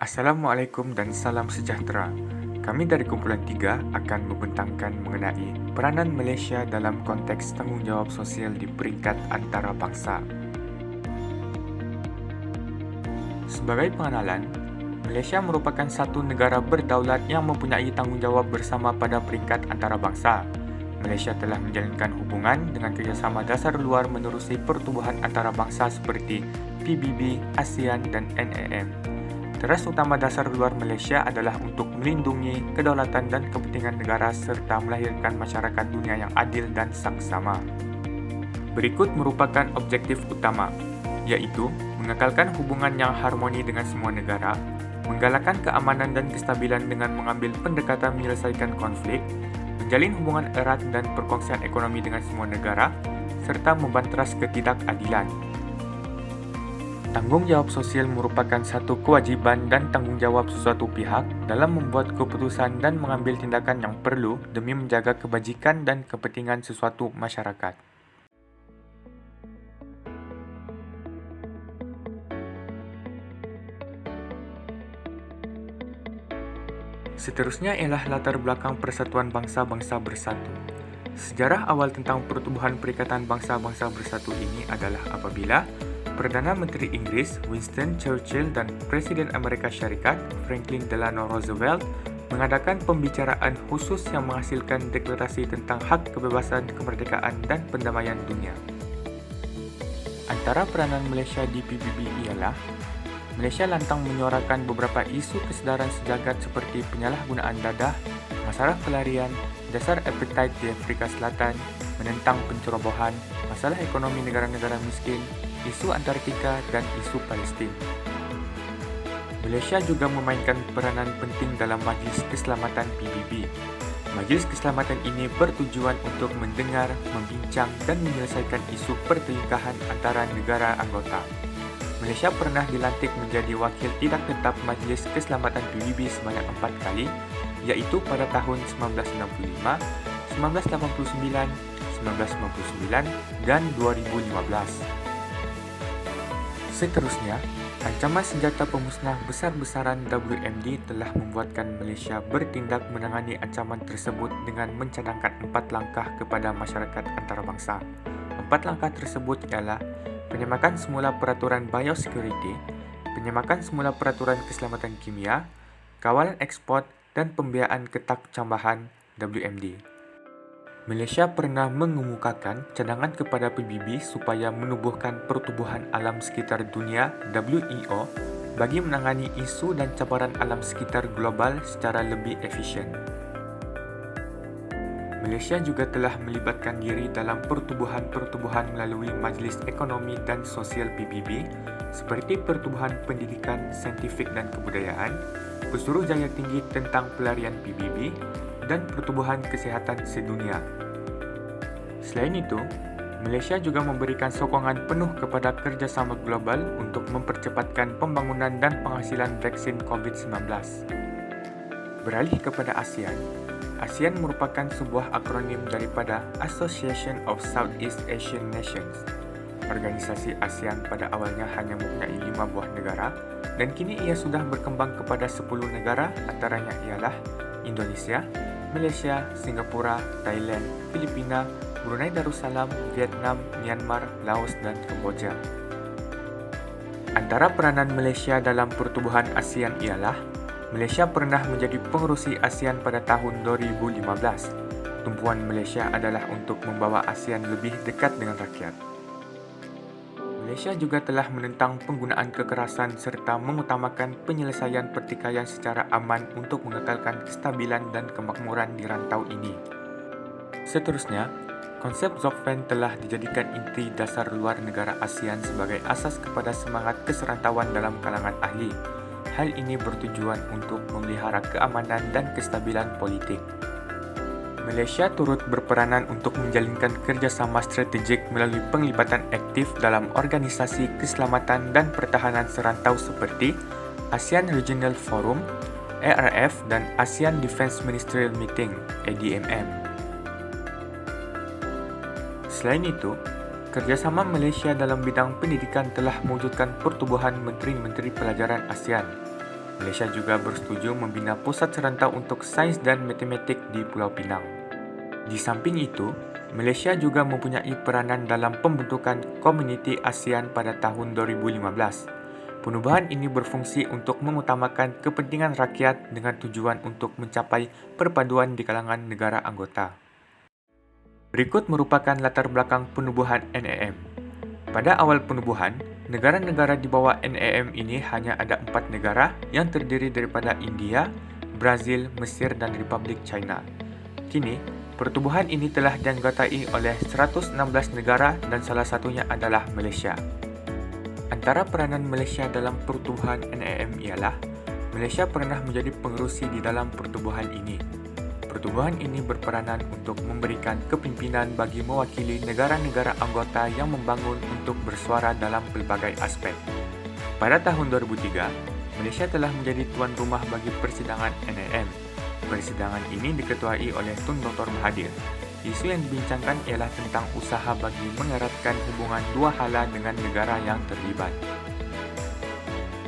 Assalamualaikum dan salam sejahtera. Kami dari Kumpulan 3 akan membentangkan mengenai peranan Malaysia dalam konteks tanggungjawab sosial di peringkat antarabangsa. Sebagai pengenalan, Malaysia merupakan satu negara berdaulat yang mempunyai tanggungjawab bersama pada peringkat antarabangsa. Malaysia telah menjalinkan hubungan dengan kerjasama dasar luar menerusi pertubuhan antarabangsa seperti PBB, ASEAN dan NAM. Teras utama dasar luar Malaysia adalah untuk melindungi kedaulatan dan kepentingan negara serta melahirkan masyarakat dunia yang adil dan saksama. Berikut merupakan objektif utama, yaitu mengekalkan hubungan yang harmoni dengan semua negara, menggalakkan keamanan dan kestabilan dengan mengambil pendekatan menyelesaikan konflik, menjalin hubungan erat dan perkongsian ekonomi dengan semua negara, serta membanteras ketidakadilan. Tanggungjawab sosial merupakan satu kewajiban dan tanggungjawab sesuatu pihak dalam membuat keputusan dan mengambil tindakan yang perlu demi menjaga kebajikan dan kepentingan sesuatu masyarakat. Seterusnya ialah latar belakang Persatuan Bangsa-Bangsa Bersatu. Sejarah awal tentang pertubuhan Perikatan Bangsa-Bangsa Bersatu ini adalah apabila Perdana Menteri Inggeris Winston Churchill dan Presiden Amerika Syarikat Franklin Delano Roosevelt mengadakan pembicaraan khusus yang menghasilkan deklarasi tentang hak kebebasan, kemerdekaan dan pendamaian dunia. Antara peranan Malaysia di PBB ialah Malaysia lantang menyuarakan beberapa isu kesedaran sejagat seperti penyalahgunaan dadah, masalah pelarian, dasar apartheid di Afrika Selatan, menentang pencerobohan, masalah ekonomi negara-negara miskin, isu Antartika dan isu Palestin. Malaysia juga memainkan peranan penting dalam Majlis Keselamatan PBB. Majlis Keselamatan ini bertujuan untuk mendengar, membincang dan menyelesaikan isu pertelingkahan antara negara anggota. Malaysia pernah dilantik menjadi wakil tidak tetap Majlis Keselamatan PBB sebanyak 4 kali, iaitu pada tahun 1965, 1989, 1999 dan 2015. Seterusnya, ancaman senjata pemusnah besar-besaran WMD telah membuatkan Malaysia bertindak menangani ancaman tersebut dengan mencadangkan 4 langkah kepada masyarakat antarabangsa. 4 langkah tersebut ialah penyemakan semula peraturan biosecurity, penyemakan semula peraturan keselamatan kimia, kawalan ekspor dan pembiayaan ketak cambahan WMD. Malaysia pernah mengemukakan cadangan kepada PBB supaya menubuhkan pertubuhan alam sekitar dunia WEO bagi menangani isu dan cabaran alam sekitar global secara lebih efisien. Malaysia juga telah melibatkan diri dalam pertubuhan-pertubuhan melalui Majlis Ekonomi dan Sosial PBB seperti Pertubuhan Pendidikan, Saintifik dan Kebudayaan, Pesuruhjaya Tinggi tentang Pelarian PBB, dan Pertubuhan Kesihatan Sedunia. Selain itu, Malaysia juga memberikan sokongan penuh kepada kerjasama global untuk mempercepatkan pembangunan dan penghasilan vaksin COVID-19. Beralih kepada ASEAN, ASEAN merupakan sebuah akronim daripada Association of Southeast Asian Nations. Organisasi ASEAN pada awalnya hanya mempunyai 5 buah negara dan kini ia sudah berkembang kepada 10 negara, antaranya ialah Indonesia, Malaysia, Singapura, Thailand, Filipina, Brunei Darussalam, Vietnam, Myanmar, Laos dan Kemboja. Antara peranan Malaysia dalam pertubuhan ASEAN ialah Malaysia pernah menjadi pengerusi ASEAN pada tahun 2015. Tumpuan Malaysia adalah untuk membawa ASEAN lebih dekat dengan rakyat. Malaysia juga telah menentang penggunaan kekerasan serta mengutamakan penyelesaian pertikaian secara aman untuk mengekalkan kestabilan dan kemakmuran di rantau ini. Seterusnya, konsep Zokfen telah dijadikan inti dasar luar negara ASEAN sebagai asas kepada semangat keserantauan dalam kalangan ahli. Hal ini bertujuan untuk memelihara keamanan dan kestabilan politik. Malaysia turut berperanan untuk menjalinkan kerjasama strategik melalui penglibatan aktif dalam organisasi keselamatan dan pertahanan serantau seperti ASEAN Regional Forum, ARF dan ASEAN Defence Ministerial Meeting, ADMM. Selain itu, kerjasama Malaysia dalam bidang pendidikan telah mewujudkan pertubuhan Menteri-Menteri Pelajaran ASEAN. Malaysia juga bersetuju membina pusat serantau untuk sains dan matematik di Pulau Pinang. Di samping itu, Malaysia juga mempunyai peranan dalam pembentukan Komuniti ASEAN pada tahun 2015. Penubuhan ini berfungsi untuk mengutamakan kepentingan rakyat dengan tujuan untuk mencapai perpaduan di kalangan negara anggota. Berikut merupakan latar belakang penubuhan NAM. Pada awal penubuhan, negara-negara di bawah NAM ini hanya ada 4 negara yang terdiri daripada India, Brazil, Mesir dan Republik China. Kini, pertubuhan ini telah dianggotai oleh 116 negara dan salah satunya adalah Malaysia. Antara peranan Malaysia dalam pertubuhan NAM ialah Malaysia pernah menjadi pengerusi di dalam pertubuhan ini. Pertubuhan ini berperanan untuk memberikan kepimpinan bagi mewakili negara-negara anggota yang membangun untuk bersuara dalam pelbagai aspek. Pada tahun 2003, Malaysia telah menjadi tuan rumah bagi persidangan NAM. Persidangan ini diketuai oleh Tun Dr. Mahathir. Isu yang dibincangkan ialah tentang usaha bagi mengeratkan hubungan dua hala dengan negara yang terlibat.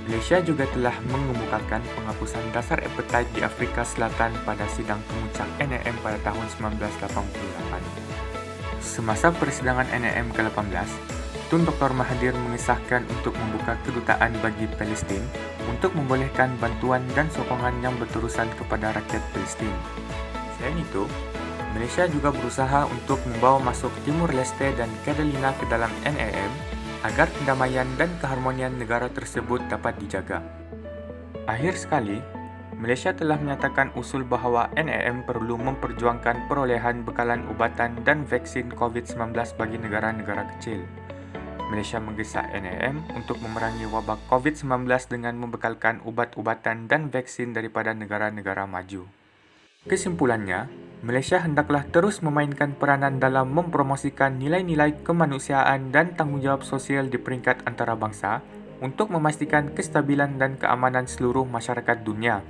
Malaysia juga telah mengemukakan penghapusan dasar apartheid di Afrika Selatan pada sidang pemuncak NAM pada tahun 1988. Semasa persidangan NAM ke-18, Tun Dr. Mahathir mengesahkan untuk membuka kedutaan bagi Palestin untuk membolehkan bantuan dan sokongan yang berterusan kepada rakyat Palestin. Selain itu, Malaysia juga berusaha untuk membawa masuk Timur Leste dan Catalina ke dalam NAM agar kedamaian dan keharmonian negara tersebut dapat dijaga. Akhir sekali, Malaysia telah menyatakan usul bahawa NAM perlu memperjuangkan perolehan bekalan ubatan dan vaksin COVID-19 bagi negara-negara kecil. Malaysia menggesa NAM untuk memerangi wabak COVID-19 dengan membekalkan ubat-ubatan dan vaksin daripada negara-negara maju. Kesimpulannya, Malaysia hendaklah terus memainkan peranan dalam mempromosikan nilai-nilai kemanusiaan dan tanggungjawab sosial di peringkat antarabangsa untuk memastikan kestabilan dan keamanan seluruh masyarakat dunia.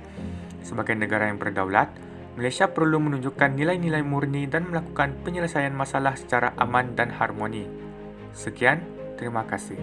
Sebagai negara yang berdaulat, Malaysia perlu menunjukkan nilai-nilai murni dan melakukan penyelesaian masalah secara aman dan harmoni. Sekian, terima kasih.